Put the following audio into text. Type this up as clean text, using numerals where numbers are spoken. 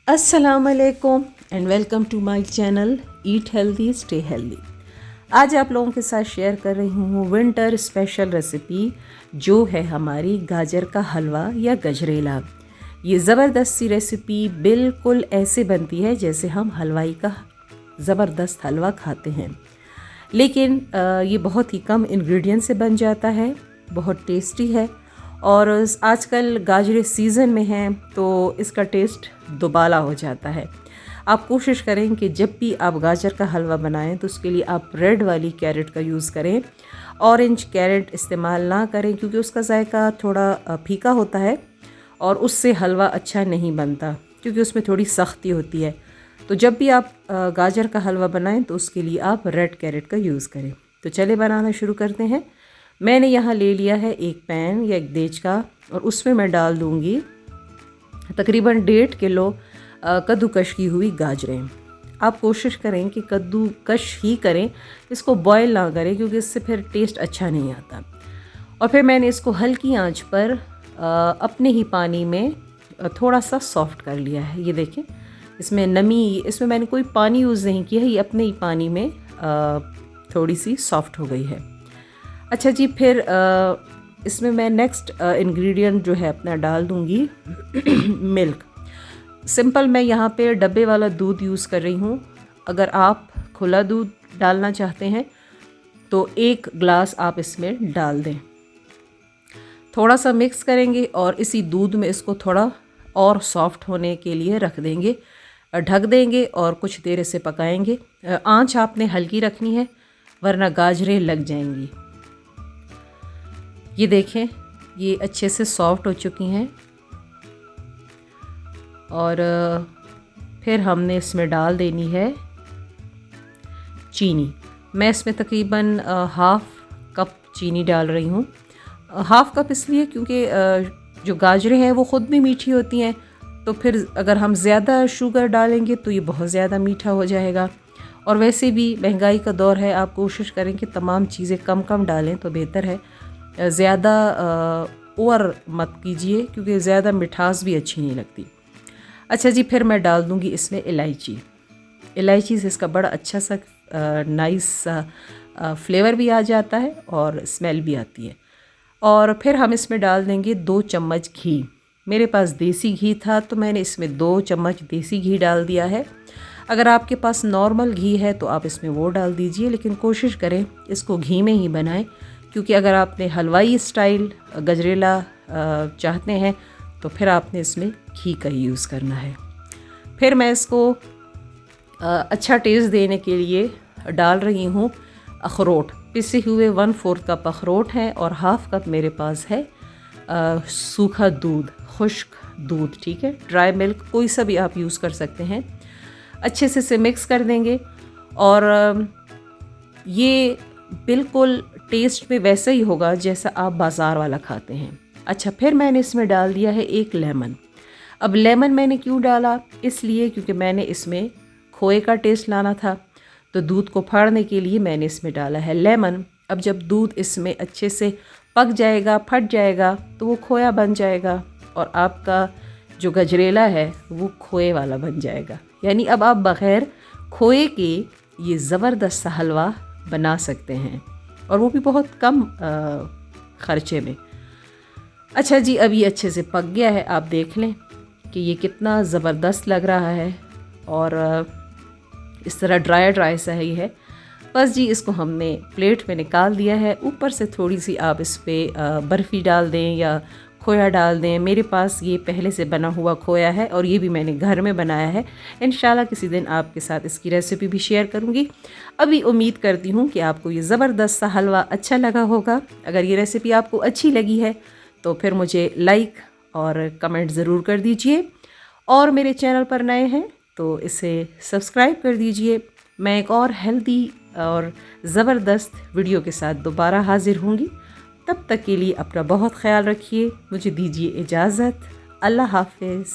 अस्सलाम वालेकुम and welcome to my channel eat healthy stay healthy. आज आप लोगों के साथ शेयर कर रही हूँ विंटर स्पेशल रेसिपी जो है हमारी गाजर का हलवा या गजरेला। ये ज़बरदस्त सी रेसिपी बिल्कुल ऐसे बनती है जैसे हम हलवाई का ज़बरदस्त हलवा खाते हैं, लेकिन ये बहुत ही कम इंग्रेडिएंट से बन जाता है, बहुत टेस्टी है और आजकल गाजरें सीज़न में हैं तो इसका टेस्ट दुबाला हो जाता है। आप कोशिश करें कि जब भी आप गाजर का हलवा बनाएं तो उसके लिए आप रेड वाली कैरेट का यूज़ करें, ऑरेंज कैरेट इस्तेमाल ना करें क्योंकि उसका जायका थोड़ा फीका होता है और उससे हलवा अच्छा नहीं बनता क्योंकि उसमें थोड़ी सख्ती होती है। तो जब भी आप गाजर का हलवा बनाएं तो उसके लिए आप रेड कैरेट का यूज़ करें। तो चले बनाना शुरू करते हैं। मैंने यहाँ ले लिया है एक पैन या एक देच का और उसमें मैं डाल दूँगी तकरीबन 1.5 किलो कद्दूकश की हुई गाजरें। आप कोशिश करें कि कद्दूकश ही करें, इसको बॉयल ना करें क्योंकि इससे फिर टेस्ट अच्छा नहीं आता। और फिर मैंने इसको हल्की आंच पर अपने ही पानी में थोड़ा सा सॉफ्ट कर लिया है। ये देखें, इसमें नमी, इसमें मैंने कोई पानी यूज़ नहीं किया है, ये अपने ही पानी में थोड़ी सी सॉफ्ट हो गई है। अच्छा जी, फिर इसमें मैं नेक्स्ट इंग्रेडिएंट जो है अपना डाल दूँगी मिल्क। सिंपल मैं यहाँ पे डब्बे वाला दूध यूज़ कर रही हूँ। अगर आप खुला दूध डालना चाहते हैं तो 1 ग्लास आप इसमें डाल दें। थोड़ा सा मिक्स करेंगे और इसी दूध में इसको थोड़ा और सॉफ्ट होने के लिए रख देंगे, ढक देंगे और कुछ देर इसे पकाएंगे। आंच आपने हल्की रखनी है वरना गाजरें लग जाएंगी। ये देखें, ये अच्छे से सॉफ्ट हो चुकी हैं और फिर हमने इसमें डाल देनी है चीनी। मैं इसमें तकरीबन हाफ़ कप चीनी डाल रही हूँ। हाफ़ कप इसलिए क्योंकि जो गाजरें हैं वो ख़ुद भी मीठी होती हैं, तो फिर अगर हम ज़्यादा शुगर डालेंगे तो ये बहुत ज़्यादा मीठा हो जाएगा। और वैसे भी महंगाई का दौर है, आप कोशिश करें कि तमाम चीज़ें कम कम डालें तो बेहतर है। ज़्यादा ओवर मत कीजिए क्योंकि ज़्यादा मिठास भी अच्छी नहीं लगती। अच्छा जी, फिर मैं डाल दूँगी इसमें इलायची। इलायची से इसका बड़ा अच्छा सा नाइस फ्लेवर भी आ जाता है और स्मेल भी आती है। और फिर हम इसमें डाल देंगे 2 चम्मच घी। मेरे पास देसी घी था तो मैंने इसमें 2 चम्मच देसी घी डाल दिया है। अगर आपके पास नॉर्मल घी है तो आप इसमें वो डाल दीजिए, लेकिन कोशिश करें इसको घी में ही बनाएं क्योंकि अगर आपने हलवाई स्टाइल गजरेला चाहते हैं तो फिर आपने इसमें घी का ही यूज़ करना है। फिर मैं इसको अच्छा टेस्ट देने के लिए डाल रही हूँ अखरोट। पिसे हुए 1/4 कप अखरोट है और हाफ़ कप मेरे पास है सूखा दूध, खुश्क दूध, ठीक है, ड्राई मिल्क कोई सा भी आप यूज़ कर सकते हैं। अच्छे से इसे मिक्स कर देंगे और ये बिल्कुल टेस्ट में वैसा ही होगा जैसा आप बाज़ार वाला खाते हैं। अच्छा, फिर मैंने इसमें डाल दिया है 1 लेमन। अब लेमन मैंने क्यों डाला, इसलिए क्योंकि मैंने इसमें खोए का टेस्ट लाना था, तो दूध को फाड़ने के लिए मैंने इसमें डाला है लेमन। अब जब दूध इसमें अच्छे से पक जाएगा, फट जाएगा, तो वो खोया बन जाएगा और आपका जो गजरेला है वो खोए वाला बन जाएगा। यानी अब आप बग़ैर खोए के ये ज़बरदस्त सा हलवा बना सकते हैं और वो भी बहुत कम ख़र्चे में। अच्छा जी, अब ये अच्छे से पक गया है। आप देख लें कि ये कितना ज़बरदस्त लग रहा है और इस तरह ड्राई सा ही है। बस जी, इसको हमने प्लेट में निकाल दिया है। ऊपर से थोड़ी सी आप इस पर बर्फ़ी डाल दें या खोया डाल दें। मेरे पास ये पहले से बना हुआ खोया है और ये भी मैंने घर में बनाया है। इंशाल्लाह किसी दिन आपके साथ इसकी रेसिपी भी शेयर करूँगी। अभी उम्मीद करती हूँ कि आपको ये ज़बरदस्त सा हलवा अच्छा लगा होगा। अगर ये रेसिपी आपको अच्छी लगी है तो फिर मुझे लाइक और कमेंट ज़रूर कर दीजिए और मेरे चैनल पर नए हैं तो इसे सब्सक्राइब कर दीजिए। मैं एक और हेल्दी और ज़बरदस्त वीडियो के साथ दोबारा हाज़िर होंगी। तब तक के लिए अपना बहुत ख्याल रखिए। मुझे दीजिए इजाज़त। अल्लाह हाफ़िज़।